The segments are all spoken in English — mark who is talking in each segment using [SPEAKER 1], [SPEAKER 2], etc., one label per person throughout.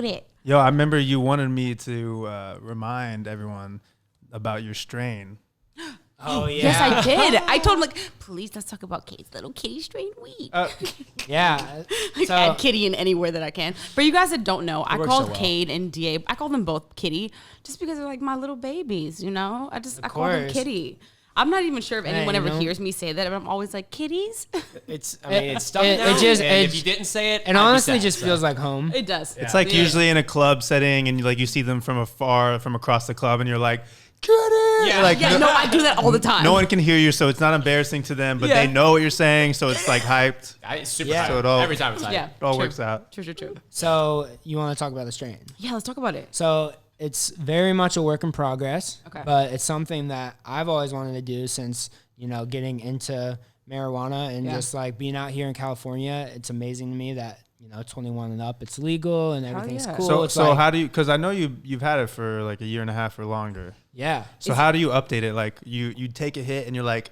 [SPEAKER 1] with it.
[SPEAKER 2] Yo, I remember you wanted me to remind everyone about your strain.
[SPEAKER 3] Oh, yeah.
[SPEAKER 1] Yes, I did. I told him, like, please let's talk about Kate's little kitty strain weed.
[SPEAKER 3] Yeah.
[SPEAKER 1] So, add kitty in anywhere that I can. For you guys that don't know, I called
[SPEAKER 3] so well.
[SPEAKER 1] Cade and DA, I call them both kitty just because they're like my little babies, you know? I call them kitty. I'm not even sure if anyone ever hears me say that, but I'm always like, kitties?
[SPEAKER 4] It's stuck now. If you didn't say it,
[SPEAKER 3] and honestly just feels like home.
[SPEAKER 1] It does.
[SPEAKER 2] It's like usually in a club setting and you see them from afar, from across the club, and you're like, kitty!
[SPEAKER 1] Yeah, I do that all the time.
[SPEAKER 2] No one can hear you, so it's not embarrassing to them, but they know what you're saying, so it's like hyped.
[SPEAKER 4] It's super hyped.
[SPEAKER 2] So it all,
[SPEAKER 4] every time it's hyped.
[SPEAKER 1] Yeah,
[SPEAKER 2] it all works out.
[SPEAKER 1] True.
[SPEAKER 3] So you want to talk about the strain?
[SPEAKER 1] Yeah, let's talk about it.
[SPEAKER 3] So it's very much a work in progress,
[SPEAKER 1] okay.
[SPEAKER 3] But it's something that I've always wanted to do since, getting into marijuana and just like being out here in California. It's amazing to me that, 21 and up, it's legal and everything's cool.
[SPEAKER 2] So how do you, because I know you've had it for like a year and a half or longer.
[SPEAKER 3] Yeah.
[SPEAKER 2] So how do you update it? Like you take a hit and you're like,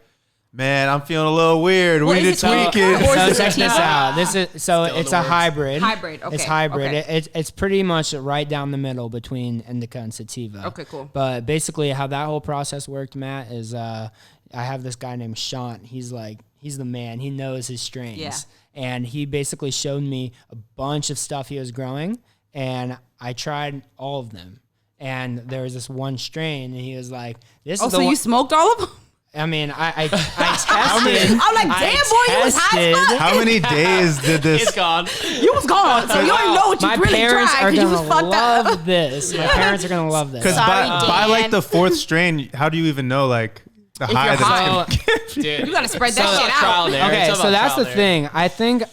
[SPEAKER 2] man, I'm feeling a little weird. We need to tweak it.
[SPEAKER 3] So check this out. It's a hybrid.
[SPEAKER 1] Hybrid, okay.
[SPEAKER 3] It's hybrid.
[SPEAKER 1] Okay.
[SPEAKER 3] It's pretty much right down the middle between indica and sativa.
[SPEAKER 1] Okay, cool.
[SPEAKER 3] But basically how that whole process worked, Matt, is I have this guy named Sean. He's the man. He knows his strains.
[SPEAKER 1] Yeah.
[SPEAKER 3] And he basically showed me a bunch of stuff he was growing, and I tried all of them. And there was this one strain, and he was like, "This is the
[SPEAKER 1] so
[SPEAKER 3] one."
[SPEAKER 1] you smoked all of them?
[SPEAKER 3] I mean, I tested.
[SPEAKER 1] I'm like, damn, boy, you was high as fuck.
[SPEAKER 2] How many days did this?
[SPEAKER 4] It's gone.
[SPEAKER 1] You was gone, so you don't know what you really tried because you was fucked up.
[SPEAKER 3] My parents are gonna love this. My parents are gonna love this.
[SPEAKER 2] Because by like the fourth strain, how do you even know like the high
[SPEAKER 1] you're high.
[SPEAKER 2] that's gonna give?
[SPEAKER 4] Dude,
[SPEAKER 1] You gotta spread that shit out.
[SPEAKER 3] Okay, so that's the thing. I think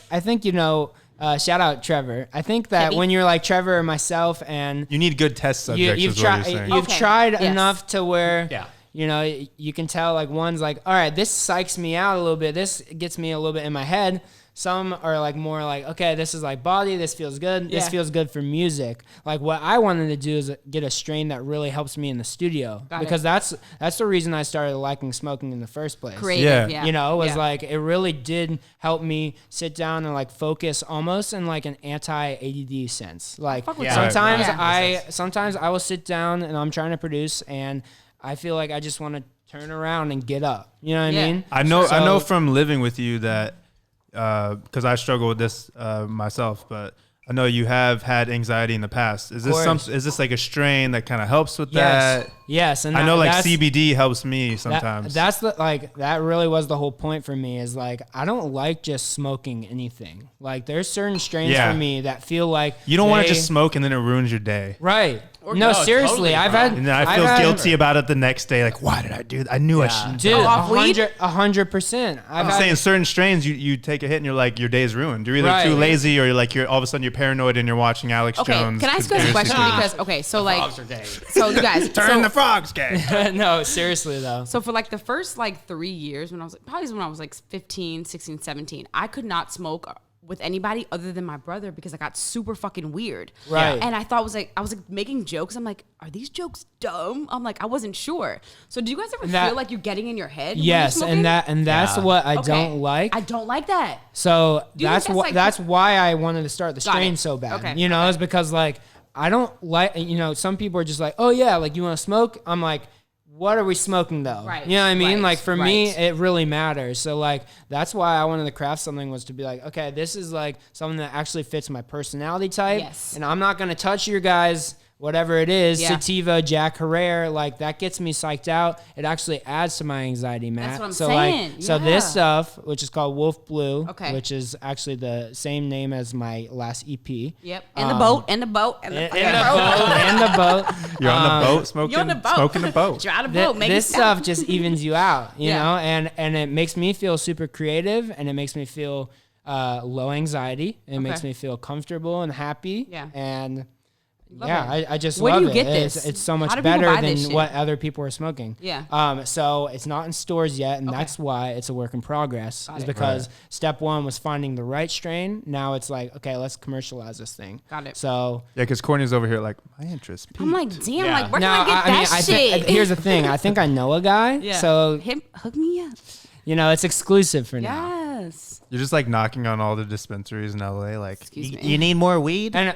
[SPEAKER 3] shout out Trevor. I think that
[SPEAKER 1] Teddy?
[SPEAKER 3] when you're like Trevor or myself, and
[SPEAKER 2] You need good test subjects.
[SPEAKER 3] you've
[SPEAKER 2] is what you're saying.
[SPEAKER 3] tried
[SPEAKER 1] Yes.
[SPEAKER 3] enough to where
[SPEAKER 4] Yeah.
[SPEAKER 3] you can tell like one's like, all right, this psychs me out a little bit. This gets me a little bit in my head. Some are like more like, okay, this is like body. This feels good. This feels good for music. Like what I wanted to do is get a strain that really helps me in the studio because that's the reason I started liking smoking in the first place.
[SPEAKER 1] Creative,
[SPEAKER 2] Yeah.
[SPEAKER 1] yeah.
[SPEAKER 3] It was like it really did help me sit down and like focus almost in like an anti-ADD sense. Like
[SPEAKER 1] fuck with
[SPEAKER 3] sometimes sometimes I will sit down and I'm trying to produce and I feel like I just want to turn around and get up. You know what I mean?
[SPEAKER 2] I know from living with you that because I struggle with this myself, but I know you have had anxiety in the past. Is this like a strain that kind of helps with that?
[SPEAKER 3] Yes, and
[SPEAKER 2] I know like CBD helps me sometimes.
[SPEAKER 3] That really was the whole point for me is like I don't like just smoking anything. Like there's certain strains for me that feel like
[SPEAKER 2] you don't want to just smoke and then it ruins your day.
[SPEAKER 3] Right. No, seriously,
[SPEAKER 4] totally,
[SPEAKER 3] I've had.
[SPEAKER 2] And then I feel guilty about it the next day. Like, why did I do that? I knew I shouldn't.
[SPEAKER 3] Dude,
[SPEAKER 1] off weed?
[SPEAKER 3] 100%.
[SPEAKER 2] I'm saying certain strains, you take a hit and you're like, your day's ruined. You're either too lazy or you're all of a sudden you're paranoid and you're watching Alex Jones.
[SPEAKER 1] Can I ask you guys a question? Because, so like, so you guys.
[SPEAKER 2] Turn the frogs gay.
[SPEAKER 3] No, seriously though.
[SPEAKER 1] So for like the first like 3 years when I was like 15, 16, 17, I could not smoke with anybody other than my brother because I got super fucking weird.
[SPEAKER 3] Right.
[SPEAKER 1] And I was making jokes. I'm like, are these jokes dumb? I'm like, I wasn't sure. So do you guys ever feel like you're getting in your head?
[SPEAKER 3] Yes,
[SPEAKER 1] when you're
[SPEAKER 3] and that's what I don't like.
[SPEAKER 1] I don't like that.
[SPEAKER 3] So that's why I wanted to start the strain so bad.
[SPEAKER 1] Okay.
[SPEAKER 3] It's because like I don't like some people are just like, oh yeah, like you want to smoke? I'm like, what are we smoking though?
[SPEAKER 1] Right.
[SPEAKER 3] You know what I mean?
[SPEAKER 1] Right.
[SPEAKER 3] Like for me, it really matters. So like that's why I wanted to craft something was to be like, okay, this is like something that actually fits my personality type.
[SPEAKER 1] Yes.
[SPEAKER 3] And I'm not gonna touch your guys. Whatever it is,
[SPEAKER 1] Yeah.
[SPEAKER 3] sativa, Jack Herrera, like that gets me psyched out. It actually adds to my anxiety, Matt.
[SPEAKER 1] That's what I'm
[SPEAKER 3] so
[SPEAKER 1] saying.
[SPEAKER 3] So this stuff, which is called Wolf Blue,
[SPEAKER 1] Okay.
[SPEAKER 3] which is actually the same name as my last EP.
[SPEAKER 1] Yep. In the boat.
[SPEAKER 3] In the boat.
[SPEAKER 2] You're on the boat smoking.
[SPEAKER 1] You're on the boat.
[SPEAKER 2] Smoking the boat.
[SPEAKER 1] You're on the boat.
[SPEAKER 3] This stuff just evens you out, you
[SPEAKER 1] Yeah.
[SPEAKER 3] know, and it makes me feel super creative, and it makes me feel low anxiety. It makes me feel comfortable and happy.
[SPEAKER 1] Yeah.
[SPEAKER 3] And
[SPEAKER 1] Love
[SPEAKER 3] I just
[SPEAKER 1] Where
[SPEAKER 3] love
[SPEAKER 1] do you
[SPEAKER 3] it.
[SPEAKER 1] get this?
[SPEAKER 3] It's so much
[SPEAKER 1] How do people
[SPEAKER 3] better
[SPEAKER 1] buy
[SPEAKER 3] than
[SPEAKER 1] this shit?
[SPEAKER 3] what other people are smoking.
[SPEAKER 1] Yeah.
[SPEAKER 3] So it's not in stores yet, and that's why it's a work in progress.
[SPEAKER 1] Got
[SPEAKER 3] Is
[SPEAKER 1] it.
[SPEAKER 3] because step one was finding the right strain. Now it's like, okay, let's commercialize this thing.
[SPEAKER 1] Got it.
[SPEAKER 3] So
[SPEAKER 2] Yeah, because Courtney's over here like, my interest peaked.
[SPEAKER 1] I'm like, damn,
[SPEAKER 4] Yeah.
[SPEAKER 1] like where
[SPEAKER 3] now,
[SPEAKER 1] can I get that shit?
[SPEAKER 3] here's the thing. I think I know a guy.
[SPEAKER 1] Yeah.
[SPEAKER 3] So
[SPEAKER 1] Hook me up.
[SPEAKER 3] it's exclusive for now.
[SPEAKER 1] Yes.
[SPEAKER 2] You're just like knocking on all the dispensaries in LA like,
[SPEAKER 1] Excuse me.
[SPEAKER 2] you need more weed?
[SPEAKER 3] And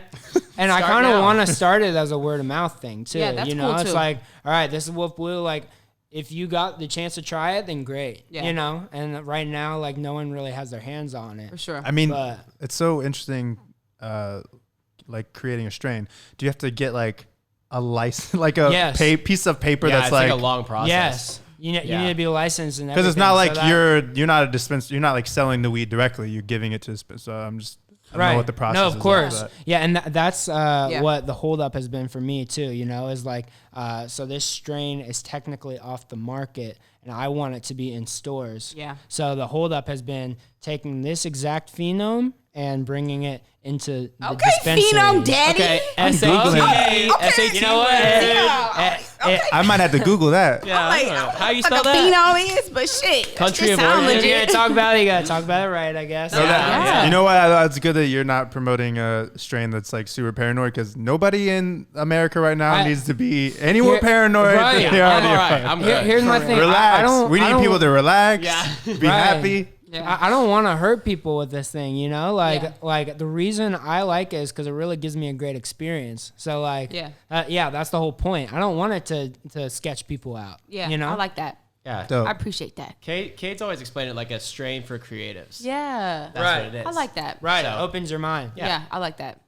[SPEAKER 3] And I kind of want to start it as a word of mouth thing too.
[SPEAKER 1] Yeah, that's cool
[SPEAKER 3] It's
[SPEAKER 1] too.
[SPEAKER 3] like, all right, this is Wolf Blue. Like, if you got the chance to try it, then great.
[SPEAKER 1] Yeah.
[SPEAKER 3] You know, and right now, like, no one really has their hands on it.
[SPEAKER 1] For sure.
[SPEAKER 2] I mean, it's so interesting, like creating a strain. Do you have to get like a license, like a piece of paper that's
[SPEAKER 4] it's
[SPEAKER 2] like
[SPEAKER 4] a long process?
[SPEAKER 3] Yes. You need to be licensed and everything.
[SPEAKER 2] because it's not like you're not a dispenser. You're not like selling the weed directly. You're giving it to a dispenser. So I don't know what the process is.
[SPEAKER 3] No, of course.
[SPEAKER 2] Like,
[SPEAKER 3] yeah, and that's what the holdup has been for me too, you know, is like, so this strain is technically off the market and I want it to be in stores.
[SPEAKER 1] Yeah.
[SPEAKER 3] So the holdup has been taking this exact phenome and bringing it into the dispensaries.
[SPEAKER 1] Phenome daddy.
[SPEAKER 4] Okay,
[SPEAKER 2] Googling.
[SPEAKER 3] You know what?
[SPEAKER 2] I might have to Google that.
[SPEAKER 4] Yeah.
[SPEAKER 1] Like,
[SPEAKER 4] How you
[SPEAKER 1] like
[SPEAKER 4] spell
[SPEAKER 1] a
[SPEAKER 4] that?
[SPEAKER 1] phenome is, but shit.
[SPEAKER 4] Country of
[SPEAKER 1] sound
[SPEAKER 4] origin.
[SPEAKER 3] You
[SPEAKER 1] legit.
[SPEAKER 3] gotta talk about it. You gotta talk about it right, I guess.
[SPEAKER 1] Yeah.
[SPEAKER 2] You know what? It's good that you're not promoting a strain that's like super paranoid because nobody in America right now needs to be any more paranoid
[SPEAKER 3] right.
[SPEAKER 2] than they
[SPEAKER 4] I'm
[SPEAKER 2] already
[SPEAKER 4] all right.
[SPEAKER 2] are.
[SPEAKER 4] I'm good.
[SPEAKER 3] Here's my thing.
[SPEAKER 2] Relax. We need people to relax.
[SPEAKER 4] Yeah.
[SPEAKER 2] Be happy.
[SPEAKER 1] Yeah.
[SPEAKER 3] I don't want to hurt people with this thing, you know?
[SPEAKER 1] Yeah.
[SPEAKER 3] Like the reason I like it is because it really gives me a great experience. So like, that's the whole point. I don't want it to sketch people out.
[SPEAKER 1] Yeah.
[SPEAKER 3] You know?
[SPEAKER 1] I like that.
[SPEAKER 4] Yeah.
[SPEAKER 2] Dope.
[SPEAKER 1] I appreciate that.
[SPEAKER 4] Cade's always explained it like a strain for creatives.
[SPEAKER 1] Yeah.
[SPEAKER 4] That's what it is.
[SPEAKER 1] I like that.
[SPEAKER 3] Right.
[SPEAKER 4] So-
[SPEAKER 3] Opens your mind.
[SPEAKER 1] Yeah. I like that.